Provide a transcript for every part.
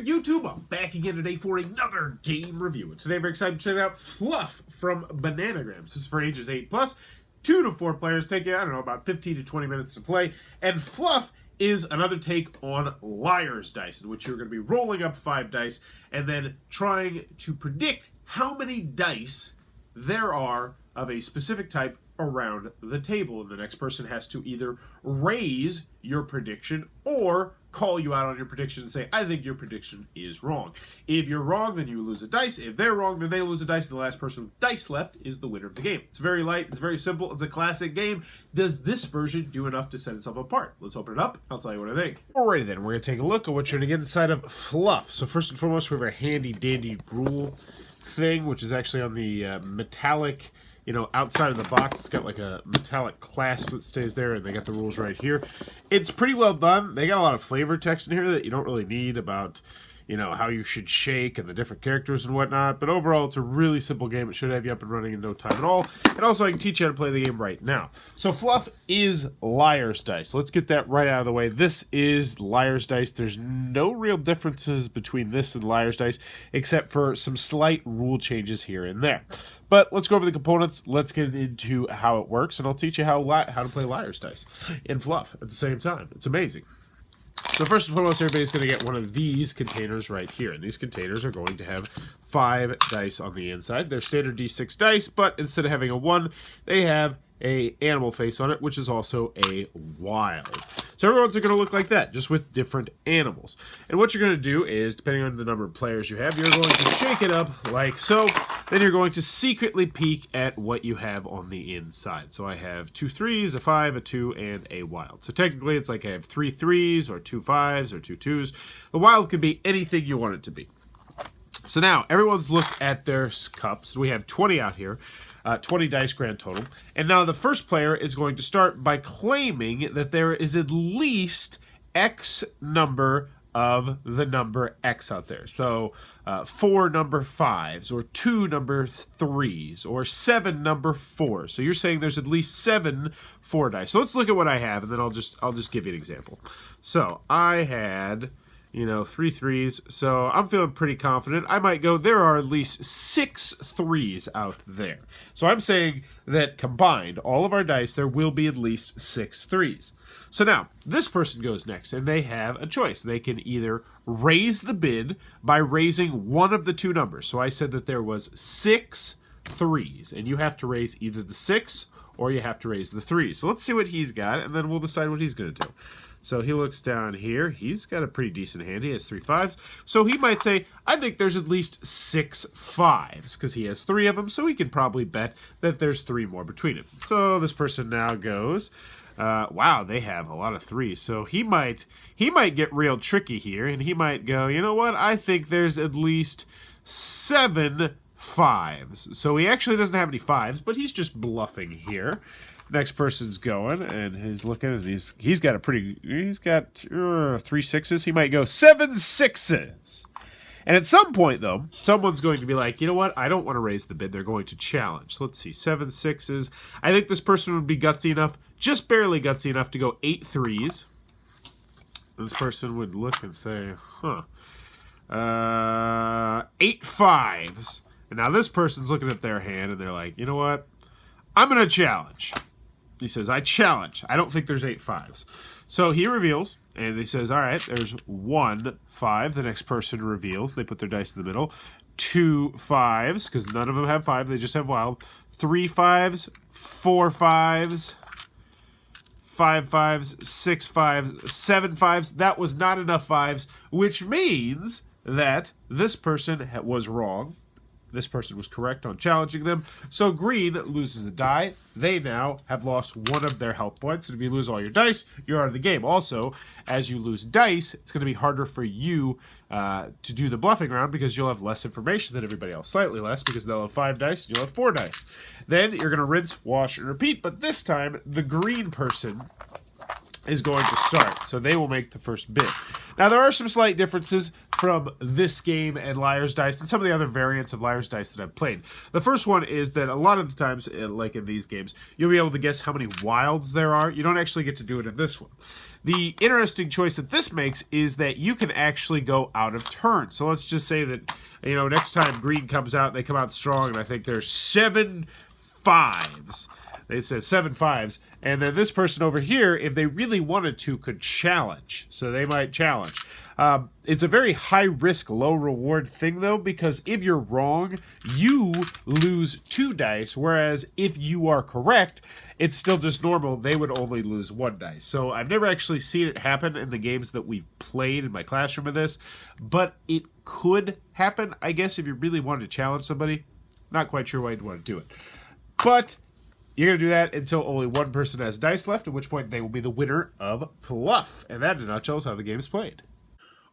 YouTube? I'm back again today for another game review. And today I'm very excited to check out Fluff from Bananagrams. This is for ages 8+, 2 to 4 players. Take you, I don't know, about 15 to 20 minutes to play. And Fluff is another take on Liar's Dice, in which you're going to be rolling up 5 dice and then trying to predict how many dice there are of a specific type around the table. And the next person has to either raise your prediction or call you out on your prediction and say, I think your prediction is wrong. If you're wrong, then you lose a dice. If they're wrong, then they lose a dice. The last person with dice left is the winner of the game. It's very light. It's very simple. It's a classic game. Does this version do enough to set itself apart? Let's open it up. I'll tell you what I think. Alrighty then, we're going to take a look at what you're going to get inside of Fluff. So first and foremost, we have our handy dandy rule thing, which is actually on the metallic, outside of the box. It's got like a metallic clasp that stays there, and they got the rules right here. It's pretty well done. They got a lot of flavor text in here that you don't really need about, how you should shake and the different characters and whatnot. But overall, it's a really simple game. It should have you up and running in no time at all. And also, I can teach you how to play the game right now. So Fluff is Liar's Dice. Let's get that right out of the way. This is Liar's Dice. There's no real differences between this and Liar's Dice, except for some slight rule changes here and there. But let's go over the components. Let's get into how it works, and I'll teach you how to play Liar's Dice in Fluff at the same time. It's amazing. So first and foremost, everybody's going to get one of these containers right here. And these containers are going to have 5 dice on the inside. They're standard D6 dice, but instead of having a 1, they have a animal face on it, which is also a wild. So everyone's going to look like that, just with different animals. And what you're going to do is, depending on the number of players you have, you're going to shake it up like so. Then you're going to secretly peek at what you have on the inside. So I have 2 3s, a 5, a 2, and a wild. So technically it's like I have 3 3s, or 2 5s, or 2 2s. The wild can be anything you want it to be. So now, everyone's looked at their cups. We have 20 out here. 20 dice grand total. And now the first player is going to start by claiming that there is at least X number of the number X out there. So 4 number 5s, or 2 number 3s, or 7 number 4s. So you're saying there's at least 7 4 dice. So let's look at what I have, and then I'll just give you an example. So I had 3 3s, so I'm feeling pretty confident. I might go, there are at least 6 3s out there. So I'm saying that combined, all of our dice, there will be at least 6 3s. So now, this person goes next, and they have a choice. They can either raise the bid by raising one of the 2 numbers. So I said that there was 6 3s, and you have to raise either the 6 or you have to raise the 3s. So let's see what he's got, and then we'll decide what he's going to do. So he looks down here. He's got a pretty decent hand. He has 3 5s. So he might say, I think there's at least 6 5s, because he has 3 of them, so he can probably bet that there's 3 more between them. So this person now goes, wow, they have a lot of 3s. So he might get real tricky here, and he might go, you know what? I think there's at least 7 5s. So he actually doesn't have any 5s, but he's just bluffing here. Next person's going, and he's looking, and he's got 3 6s. He might go 7 6s. And at some point, though, someone's going to be like, you know what? I don't want to raise the bid. They're going to challenge. So let's see, 7 6s. I think this person would be gutsy enough, just barely gutsy enough, to go 8 3s. This person would look and say, 8 5s. And now this person's looking at their hand, and they're like, you know what? I'm going to challenge. He says, I challenge. I don't think there's 8 5s. So he reveals, and he says, all right, there's 1 5. The next person reveals. They put their dice in the middle. 2 5s, because none of them have 5. They just have wild. 3 5s, 4 5s, 5 5s, 6 5s, 7 5s. That was not enough 5s, which means that this person was wrong. This person was correct on challenging them. So green loses a die. They now have lost 1 of their health points. And if you lose all your dice, you're out of the game. Also, as you lose dice, it's going to be harder for you to do the bluffing round, because you'll have less information than everybody else. Slightly less, because they'll have 5 dice and you'll have 4 dice. Then you're going to rinse, wash, and repeat. But this time, the green person is going to start. So they will make the first bid. Now, there are some slight differences. from this game and Liar's Dice and some of the other variants of Liar's Dice that I've played. The first one is that a lot of the times, like in these games, you'll be able to guess how many wilds there are. You don't actually get to do it in this one. The interesting choice that this makes is that you can actually go out of turn. So let's just say that, you know, next time green comes out, they come out strong, and I think there's 7 5s. They said 7 5s. And then this person over here, if they really wanted to, could challenge. So they might challenge. It's a very high-risk, low-reward thing, though, because if you're wrong, you lose 2 dice, whereas if you are correct, it's still just normal. They would only lose 1 dice. So I've never actually seen it happen in the games that we've played in my classroom of this, but it could happen, I guess, if you really wanted to challenge somebody. Not quite sure why you'd want to do it. But you're going to do that until only one person has dice left, at which point they will be the winner of Fluff. And that, in a nutshell, is how the game is played.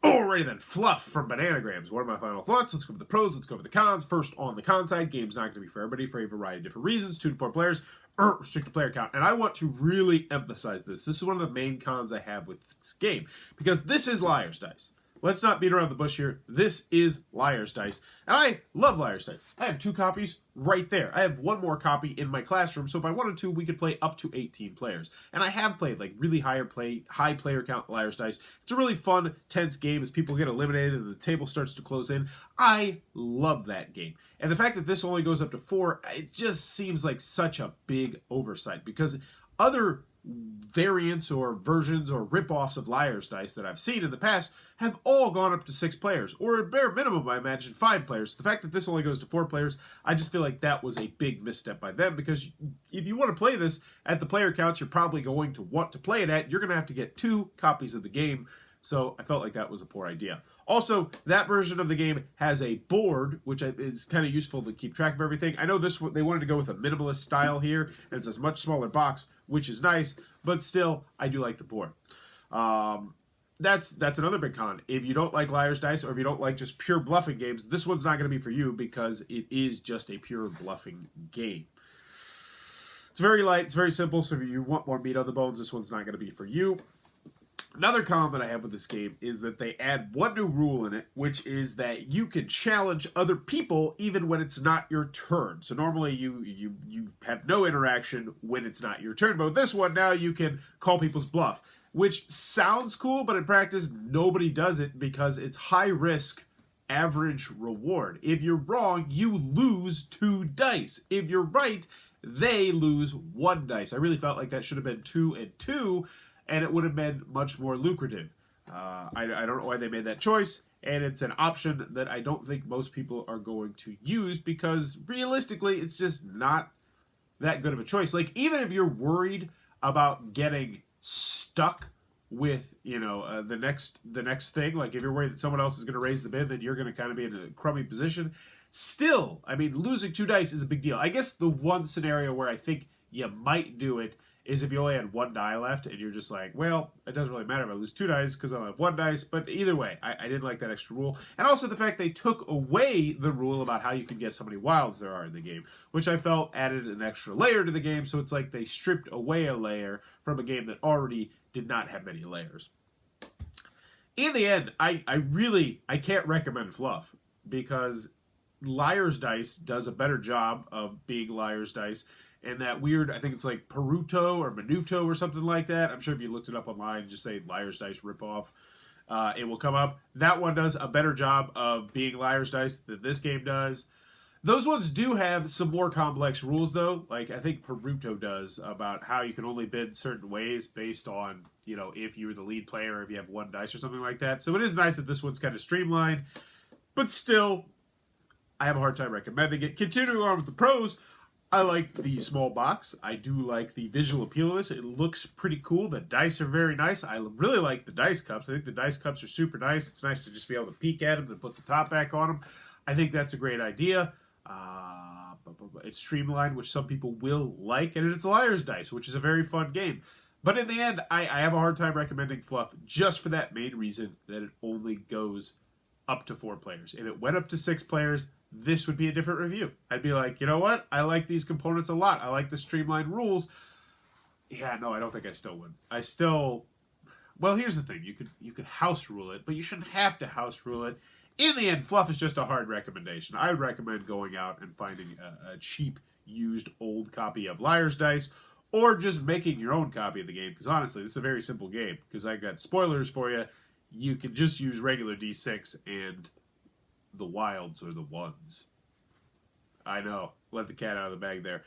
Alrighty then, Fluff from Bananagrams. What are my final thoughts? Let's go over the pros, let's go over the cons. First, on the con side, game's not going to be for everybody for a variety of different reasons. 2 to 4 players, restricted player count. And I want to really emphasize this. This is one of the main cons I have with this game, because this is Liar's Dice. Let's not beat around the bush here. This is Liar's Dice. And I love Liar's Dice. I have 2 copies right there. I have 1 more copy in my classroom, so if I wanted to, we could play up to 18 players. And I have played like really high player count Liar's Dice. It's a really fun, tense game as people get eliminated and the table starts to close in. I love that game. And the fact that this only goes up to 4, it just seems like such a big oversight, because other variants or versions or rip-offs of Liar's Dice that I've seen in the past have all gone up to 6 players, or at bare minimum, I imagine, 5 players. The fact that this only goes to 4 players, I just feel like that was a big misstep by them, because if you want to play this at the player counts you're probably going to want to play it at, you're going to have to get 2 copies of the game, so I felt like that was a poor idea. Also, that version of the game has a board, which is kind of useful to keep track of everything. I know they wanted to go with a minimalist style here, and it's a much smaller box, which is nice, but still, I do like the board. That's another big con. If you don't like Liar's Dice, or if you don't like just pure bluffing games, this one's not going to be for you, because it is just a pure bluffing game. It's very light, it's very simple, so if you want more meat on the bones, this one's not going to be for you. Another con that I have with this game is that they add 1 new rule in it, which is that you can challenge other people even when it's not your turn. So normally you have no interaction when it's not your turn, but with this one now you can call people's bluff, which sounds cool, but in practice nobody does it because it's high risk, average reward. If you're wrong, you lose 2 dice. If you're right, they lose 1 dice. I really felt like that should have been 2 and 2, and it would have been much more lucrative. I don't know why they made that choice, and it's an option that I don't think most people are going to use, because realistically, it's just not that good of a choice. Like, even if you're worried about getting stuck with, you know, the next thing, like if you're worried that someone else is going to raise the bid, then you're going to kind of be in a crummy position. Still, I mean, losing 2 dice is a big deal. I guess the one scenario where I think you might do it is if you only had 1 die left and you're just like, well, it doesn't really matter if I lose 2 dice because I only have 1 dice. But either way, I didn't like that extra rule. And also the fact they took away the rule about how you can guess how many wilds there are in the game, which I felt added an extra layer to the game. So it's like they stripped away a layer from a game that already did not have many layers. In the end, I can't recommend Fluff, because Liar's Dice does a better job of being Liar's Dice. And that weird, I think it's like Peruto or Minuto or something like that. I'm sure if you looked it up online, just say Liar's Dice ripoff, it will come up. That one does a better job of being Liar's Dice than this game does. Those ones do have some more complex rules, though. Like, I think Peruto does, about how you can only bid certain ways based on, you know, if you're the lead player or if you have 1 dice or something like that. So it is nice that this one's kind of streamlined. But still, I have a hard time recommending it. Continuing on with the pros, I like the small box. I do like the visual appeal of this. It looks pretty cool. The dice are very nice. I really like the dice cups. I think the dice cups are super nice. It's nice to just be able to peek at them and put the top back on them. I think that's a great idea. It's streamlined, which some people will like, and it's Liar's Dice, which is a very fun game. But in the end, I have a hard time recommending Fluff just for that main reason that it only goes up to 4 players. If it went up to 6 players, this would be a different review. I'd be like, you know what? I like these components a lot. I like the streamlined rules. Yeah, no, I don't think I still would. I still well, here's the thing: you could house rule it, but you shouldn't have to house rule it. In the end, Fluff is just a hard recommendation. I would recommend going out and finding a cheap, used, old copy of Liar's Dice, or just making your own copy of the game. Because honestly, this is a very simple game. Because I got spoilers for you. You can just use regular D6 and the wilds or the ones. I know, let the cat out of the bag there.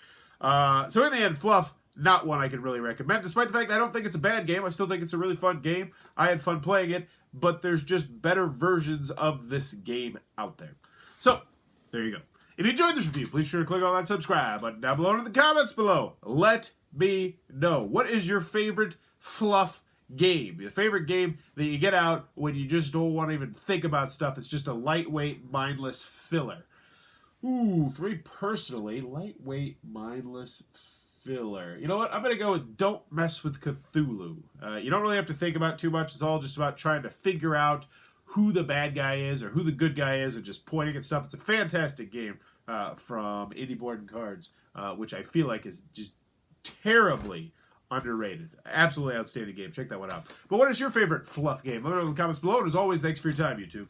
So in the end, Fluff, not one I can really recommend, despite the fact that I don't think it's a bad game. I still think it's a really fun game. I had fun playing it, but there's just better versions of this game out there. So, there you go. If you enjoyed this review, please be sure to click on that subscribe button down below in the comments below. Let me know. What is your favorite Fluff game? Your favorite game that you get out when you just don't want to even think about stuff. It's just a lightweight, mindless filler. Ooh, for me personally, lightweight, mindless filler. You know what? I'm going to go with Don't Mess with Cthulhu. You don't really have to think about too much. It's all just about trying to figure out who the bad guy is or who the good guy is and just pointing at stuff. It's a fantastic game from Indie Board and Cards, which I feel like is just terribly underrated. Absolutely outstanding game. Check that one out. But what is your favorite Fluff game? Let me know in the comments below. And as always, thanks for your time, YouTube.